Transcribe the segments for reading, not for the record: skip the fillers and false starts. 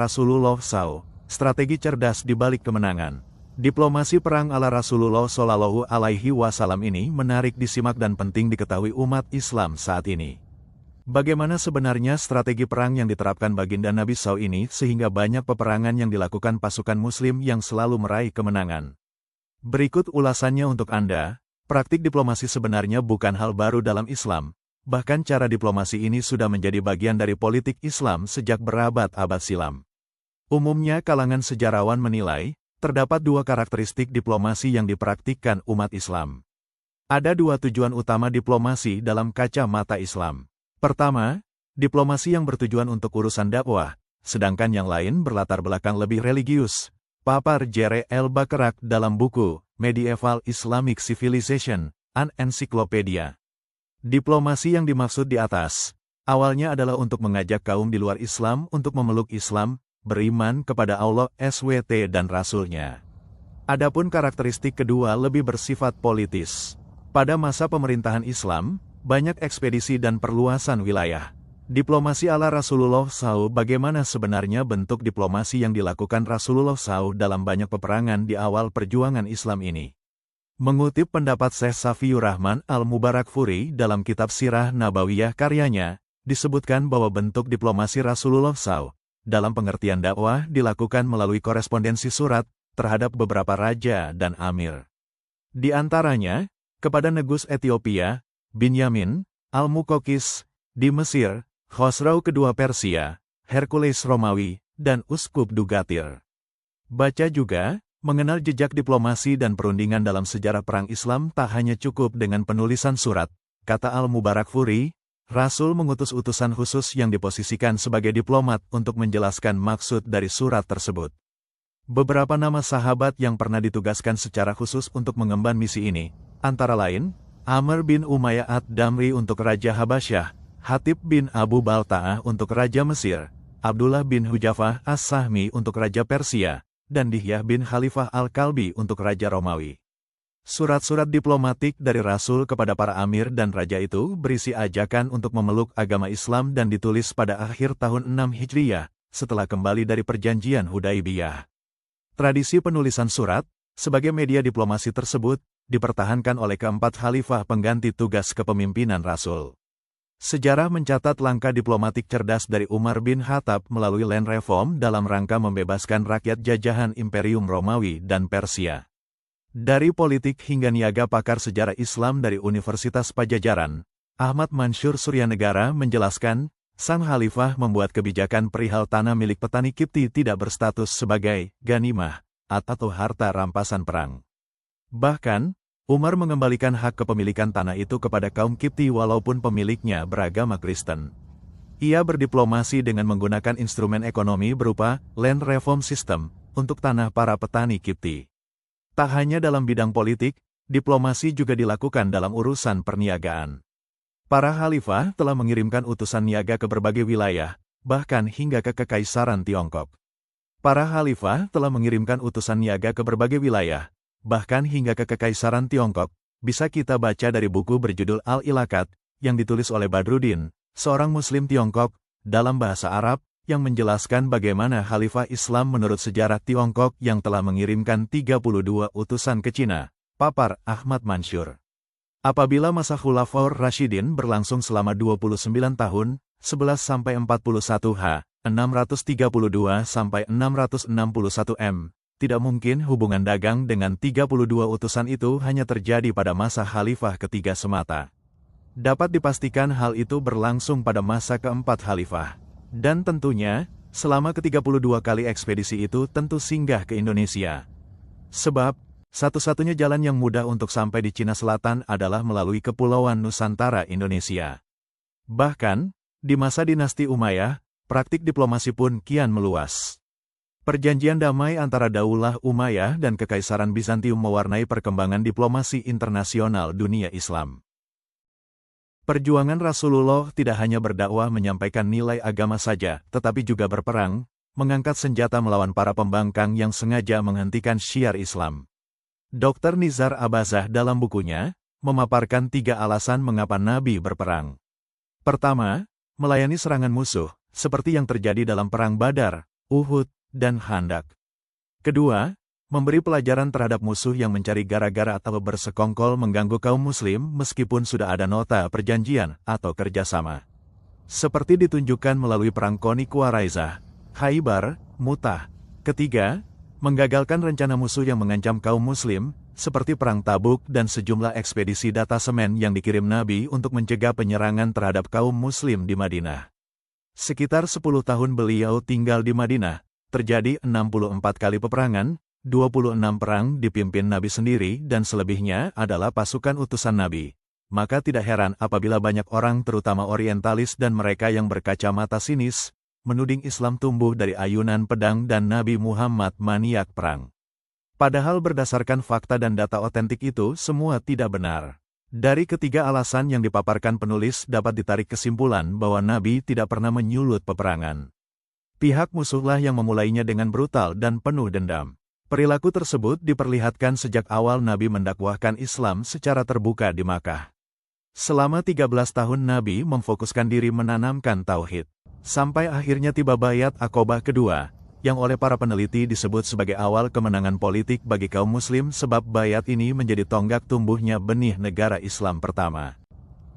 Rasulullah SAW, strategi cerdas di balik kemenangan. Diplomasi perang ala Rasulullah Shallallahu Alaihi Wasallam ini menarik disimak dan penting diketahui umat Islam saat ini. Bagaimana sebenarnya strategi perang yang diterapkan baginda Nabi SAW ini sehingga banyak peperangan yang dilakukan pasukan Muslim yang selalu meraih kemenangan? Berikut ulasannya untuk Anda. Praktik diplomasi sebenarnya bukan hal baru dalam Islam. Bahkan cara diplomasi ini sudah menjadi bagian dari politik Islam sejak berabad-abad silam. Umumnya kalangan sejarawan menilai, terdapat dua karakteristik diplomasi yang dipraktikkan umat Islam. Ada dua tujuan utama diplomasi dalam kacamata Islam. Pertama, diplomasi yang bertujuan untuk urusan dakwah, sedangkan yang lain berlatar belakang lebih religius. Papar J.R. Bacharach dalam buku Medieval Islamic Civilization, an Encyclopedia. Diplomasi yang dimaksud di atas, awalnya adalah untuk mengajak kaum di luar Islam untuk memeluk Islam, beriman kepada Allah SWT dan Rasul-Nya. Adapun karakteristik kedua lebih bersifat politis. Pada masa pemerintahan Islam, banyak ekspedisi dan perluasan wilayah. Diplomasi ala Rasulullah SAW. Bagaimana sebenarnya bentuk diplomasi yang dilakukan Rasulullah SAW dalam banyak peperangan di awal perjuangan Islam ini? Mengutip pendapat Syekh Safiyur Rahman Al-Mubarakfuri dalam kitab Sirah Nabawiyah karyanya, disebutkan bahwa bentuk diplomasi Rasulullah SAW dalam pengertian dakwah dilakukan melalui korespondensi surat terhadap beberapa raja dan amir. Di antaranya, kepada Negus Ethiopia, Binyamin, Al-Mukokis, di Mesir, Khosrau kedua Persia, Hercules Romawi, dan Uskup Dugatir. Baca juga, mengenal jejak diplomasi dan perundingan dalam sejarah perang Islam tak hanya cukup dengan penulisan surat, kata Al-Mubarakfuri. Rasul mengutus utusan khusus yang diposisikan sebagai diplomat untuk menjelaskan maksud dari surat tersebut. Beberapa nama sahabat yang pernah ditugaskan secara khusus untuk mengemban misi ini, antara lain, Amr bin Umayyah ad-Damri untuk Raja Habasyah, Hatib bin Abu Balta'ah untuk Raja Mesir, Abdullah bin Hujafah as-Sahmi untuk Raja Persia, dan Dihyah bin Khalifah al-Kalbi untuk Raja Romawi. Surat-surat diplomatik dari Rasul kepada para amir dan raja itu berisi ajakan untuk memeluk agama Islam dan ditulis pada akhir tahun 6 Hijriyah, setelah kembali dari perjanjian Hudaibiyah. Tradisi penulisan surat, sebagai media diplomasi tersebut, dipertahankan oleh keempat khalifah pengganti tugas kepemimpinan Rasul. Sejarah mencatat langkah diplomatik cerdas dari Umar bin Khattab melalui land reform dalam rangka membebaskan rakyat jajahan Imperium Romawi dan Persia. Dari politik hingga niaga, pakar sejarah Islam dari Universitas Pajajaran, Ahmad Mansur Suryanegara menjelaskan, sang khalifah membuat kebijakan perihal tanah milik petani Kipti tidak berstatus sebagai ghanimah atau harta rampasan perang. Bahkan, Umar mengembalikan hak kepemilikan tanah itu kepada kaum Kipti walaupun pemiliknya beragama Kristen. Ia berdiplomasi dengan menggunakan instrumen ekonomi berupa land reform system untuk tanah para petani Kipti. Tak hanya dalam bidang politik, diplomasi juga dilakukan dalam urusan perniagaan. Para khalifah telah mengirimkan utusan niaga ke berbagai wilayah, bahkan hingga ke Kekaisaran Tiongkok. Para khalifah telah mengirimkan utusan niaga ke berbagai wilayah, bahkan hingga ke Kekaisaran Tiongkok. Bisa kita baca dari buku berjudul Al-Ilakat, yang ditulis oleh Badruddin, seorang Muslim Tiongkok, dalam bahasa Arab, yang menjelaskan bagaimana Khalifah Islam menurut sejarah Tiongkok yang telah mengirimkan 32 utusan ke Cina, papar Ahmad Mansur. Apabila masa Khulafaur Rasyidin berlangsung selama 29 tahun, 11-41 H, 632-661 M, tidak mungkin hubungan dagang dengan 32 utusan itu hanya terjadi pada masa Khalifah ketiga semata. Dapat dipastikan hal itu berlangsung pada masa keempat Khalifah. Dan tentunya, selama ke-32 kali ekspedisi itu tentu singgah ke Indonesia. Sebab, satu-satunya jalan yang mudah untuk sampai di Cina Selatan adalah melalui Kepulauan Nusantara Indonesia. Bahkan, di masa dinasti Umayyah, praktik diplomasi pun kian meluas. Perjanjian damai antara Daulah Umayyah dan Kekaisaran Bizantium mewarnai perkembangan diplomasi internasional dunia Islam. Perjuangan Rasulullah tidak hanya berdakwah menyampaikan nilai agama saja, tetapi juga berperang, mengangkat senjata melawan para pembangkang yang sengaja menghentikan syiar Islam. Dr. Nizar Abazah dalam bukunya, memaparkan 3 alasan mengapa Nabi berperang. Pertama, melayani serangan musuh, seperti yang terjadi dalam Perang Badar, Uhud, dan Khandaq. Kedua, memberi pelajaran terhadap musuh yang mencari gara-gara atau bersekongkol mengganggu kaum muslim meskipun sudah ada nota perjanjian atau kerjasama. Seperti ditunjukkan melalui perang Koni Quraizah, Khaybar, Mu'tah. Ketiga, menggagalkan rencana musuh yang mengancam kaum muslim, seperti perang Tabuk dan sejumlah ekspedisi datasemen yang dikirim Nabi untuk mencegah penyerangan terhadap kaum muslim di Madinah. Sekitar 10 tahun beliau tinggal di Madinah, terjadi 64 kali peperangan, 26 perang dipimpin Nabi sendiri dan selebihnya adalah pasukan utusan Nabi. Maka tidak heran apabila banyak orang terutama orientalis dan mereka yang berkacamata sinis, menuding Islam tumbuh dari ayunan pedang dan Nabi Muhammad maniak perang. Padahal berdasarkan fakta dan data otentik itu semua tidak benar. Dari ketiga alasan yang dipaparkan penulis dapat ditarik kesimpulan bahwa Nabi tidak pernah menyulut peperangan. Pihak musuhlah yang memulainya dengan brutal dan penuh dendam. Perilaku tersebut diperlihatkan sejak awal Nabi mendakwahkan Islam secara terbuka di Makkah. Selama 13 tahun Nabi memfokuskan diri menanamkan tauhid. Sampai akhirnya tiba Bayat Aqobah kedua, yang oleh para peneliti disebut sebagai awal kemenangan politik bagi kaum muslim sebab bayat ini menjadi tonggak tumbuhnya benih negara Islam pertama.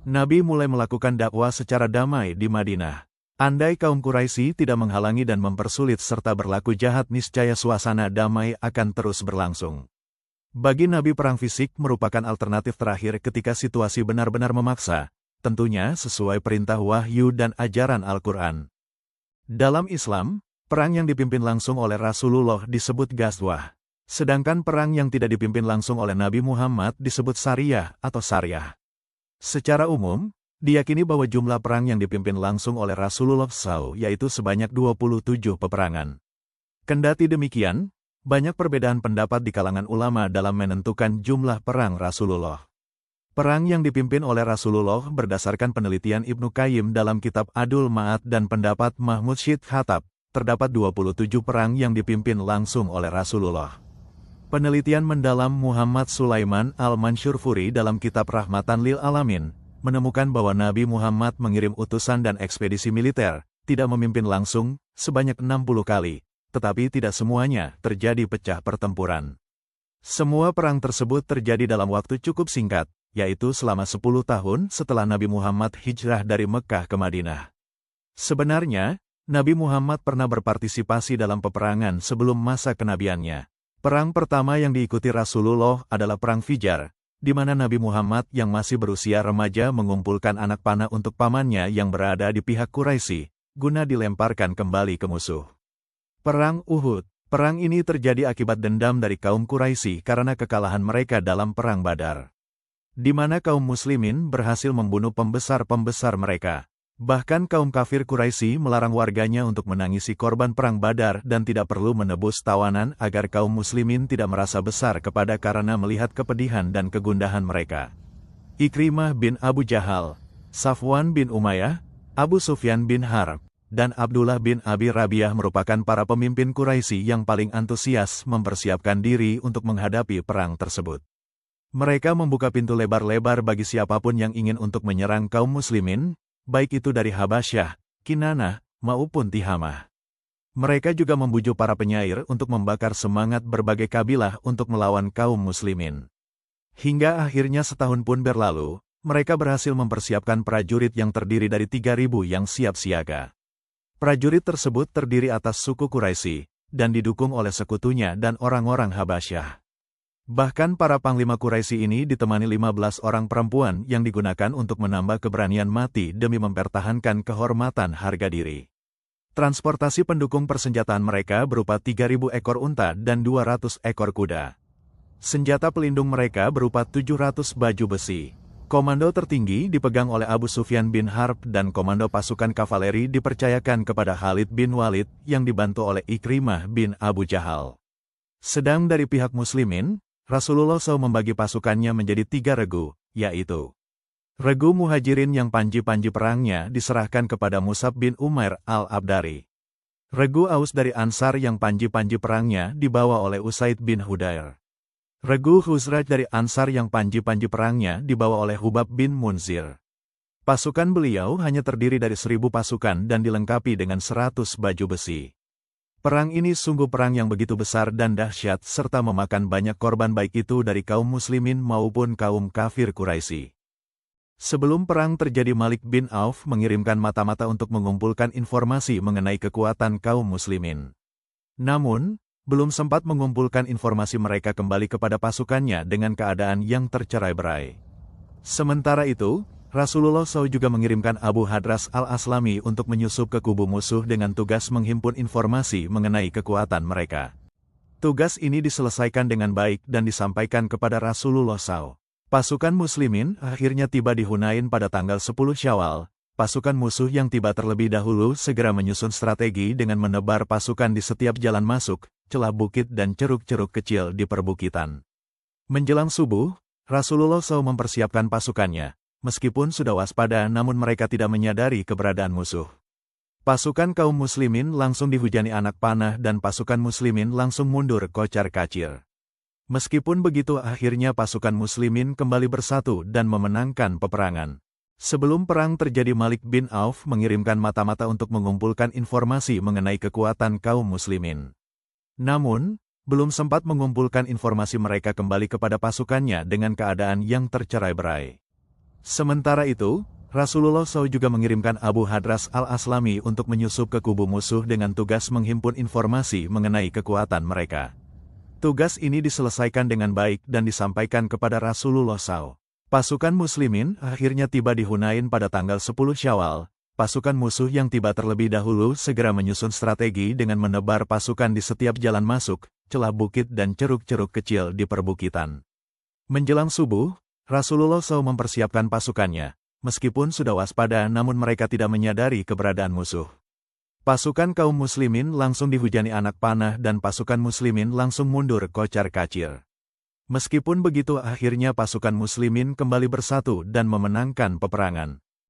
Nabi mulai melakukan dakwah secara damai di Madinah. Andai kaum Quraisy tidak menghalangi dan mempersulit serta berlaku jahat, niscaya suasana damai akan terus berlangsung. Bagi Nabi, perang fisik merupakan alternatif terakhir ketika situasi benar-benar memaksa, tentunya sesuai perintah wahyu dan ajaran Al-Quran. Dalam Islam, perang yang dipimpin langsung oleh Rasulullah disebut ghazwah, sedangkan perang yang tidak dipimpin langsung oleh Nabi Muhammad disebut syariah atau syariah. Secara umum, diyakini bahwa jumlah perang yang dipimpin langsung oleh Rasulullah SAW yaitu sebanyak 27 peperangan. Kendati demikian, banyak perbedaan pendapat di kalangan ulama dalam menentukan jumlah perang Rasulullah. Perang yang dipimpin oleh Rasulullah berdasarkan penelitian Ibnu Qayyim dalam kitab Adul Ma'ad dan pendapat Mahmud Syed Khattab, terdapat 27 perang yang dipimpin langsung oleh Rasulullah. Penelitian mendalam Muhammad Sulaiman Al-Mansyurfuri dalam kitab Rahmatan lil Alamin, menemukan bahwa Nabi Muhammad mengirim utusan dan ekspedisi militer, tidak memimpin langsung, sebanyak 60 kali. Tetapi tidak semuanya terjadi pecah pertempuran. Semua perang tersebut terjadi dalam waktu cukup singkat, yaitu selama 10 tahun setelah Nabi Muhammad hijrah dari Mekkah ke Madinah. Sebenarnya, Nabi Muhammad pernah berpartisipasi dalam peperangan sebelum masa kenabiannya. Perang pertama yang diikuti Rasulullah adalah Perang Fijar, di mana Nabi Muhammad yang masih berusia remaja mengumpulkan anak panah untuk pamannya yang berada di pihak Quraisy, guna dilemparkan kembali ke musuh. Perang Uhud. Perang ini terjadi akibat dendam dari kaum Quraisy karena kekalahan mereka dalam Perang Badar, di mana kaum muslimin berhasil membunuh pembesar-pembesar mereka. Bahkan kaum kafir Quraisy melarang warganya untuk menangisi korban Perang Badar dan tidak perlu menebus tawanan agar kaum muslimin tidak merasa besar kepada karena melihat kepedihan dan kegundahan mereka. Ikrimah bin Abu Jahal, Safwan bin Umayyah, Abu Sufyan bin Harb, dan Abdullah bin Abi Rabi'ah merupakan para pemimpin Quraisy yang paling antusias mempersiapkan diri untuk menghadapi perang tersebut. Mereka membuka pintu lebar-lebar bagi siapapun yang ingin untuk menyerang kaum muslimin, baik itu dari Habasyah, Kinanah, maupun Tihamah. Mereka juga membujuk para penyair untuk membakar semangat berbagai kabilah untuk melawan kaum muslimin. Hingga akhirnya setahun pun berlalu, mereka berhasil mempersiapkan prajurit yang terdiri dari 3.000 yang siap siaga. Prajurit tersebut terdiri atas suku Quraisy, dan didukung oleh sekutunya dan orang-orang Habasyah. Bahkan para panglima Quraisy ini ditemani 15 orang perempuan yang digunakan untuk menambah keberanian mati demi mempertahankan kehormatan harga diri. Transportasi pendukung persenjataan mereka berupa 3.000 ekor unta dan 200 ekor kuda. Senjata pelindung mereka berupa 700 baju besi. Komando tertinggi dipegang oleh Abu Sufyan bin Harb dan komando pasukan kavaleri dipercayakan kepada Khalid bin Walid yang dibantu oleh Ikrimah bin Abu Jahal. Sedang dari pihak muslimin, Rasulullah SAW membagi pasukannya menjadi 3 regu, yaitu regu Muhajirin yang panji-panji perangnya diserahkan kepada Mus'ab bin Umair al-Abdari. Regu Aus dari Ansar yang panji-panji perangnya dibawa oleh Usaid bin Hudair. Regu Khuzraj dari Ansar yang panji-panji perangnya dibawa oleh Hubab bin Munzir. Pasukan beliau hanya terdiri dari 1.000 pasukan dan dilengkapi dengan 100 baju besi. Perang ini sungguh perang yang begitu besar dan dahsyat serta memakan banyak korban baik itu dari kaum muslimin maupun kaum kafir Quraisy. Sebelum perang terjadi Malik bin Auf mengirimkan mata-mata untuk mengumpulkan informasi mengenai kekuatan kaum muslimin. Namun, belum sempat mengumpulkan informasi mereka kembali kepada pasukannya dengan keadaan yang tercerai-berai. Sementara itu, Rasulullah SAW juga mengirimkan Abu Hadras al-Aslami untuk menyusup ke kubu musuh dengan tugas menghimpun informasi mengenai kekuatan mereka. Tugas ini diselesaikan dengan baik dan disampaikan kepada Rasulullah SAW. Pasukan muslimin akhirnya tiba di Hunain pada tanggal 10 Syawal. Pasukan musuh yang tiba terlebih dahulu segera menyusun strategi dengan menebar pasukan di setiap jalan masuk, celah bukit dan ceruk-ceruk kecil di perbukitan. Menjelang subuh, Rasulullah SAW mempersiapkan pasukannya. Meskipun sudah waspada namun mereka tidak menyadari keberadaan musuh. Pasukan kaum muslimin langsung dihujani anak panah dan pasukan muslimin langsung mundur kocar-kacir. Meskipun begitu akhirnya pasukan muslimin kembali bersatu dan memenangkan peperangan. Sebelum perang terjadi Malik bin Auf mengirimkan mata-mata untuk mengumpulkan informasi mengenai kekuatan kaum muslimin. Namun, belum sempat mengumpulkan informasi mereka kembali kepada pasukannya dengan keadaan yang tercerai-berai. Sementara itu, Rasulullah SAW juga mengirimkan Abu Hadras al-Aslami untuk menyusup ke kubu musuh dengan tugas menghimpun informasi mengenai kekuatan mereka. Tugas ini diselesaikan dengan baik dan disampaikan kepada Rasulullah SAW. Pasukan muslimin akhirnya tiba di Hunain pada tanggal 10 Syawal. Pasukan musuh yang tiba terlebih dahulu segera menyusun strategi dengan menebar pasukan di setiap jalan masuk, celah bukit dan ceruk-ceruk kecil di perbukitan. Menjelang subuh, Rasulullah SAW mempersiapkan pasukannya. Meskipun sudah waspada namun mereka tidak menyadari keberadaan musuh. Pasukan kaum muslimin langsung dihujani anak panah dan pasukan muslimin langsung mundur kocar-kacir. Meskipun begitu akhirnya pasukan muslimin kembali bersatu dan memenangkan peperangan.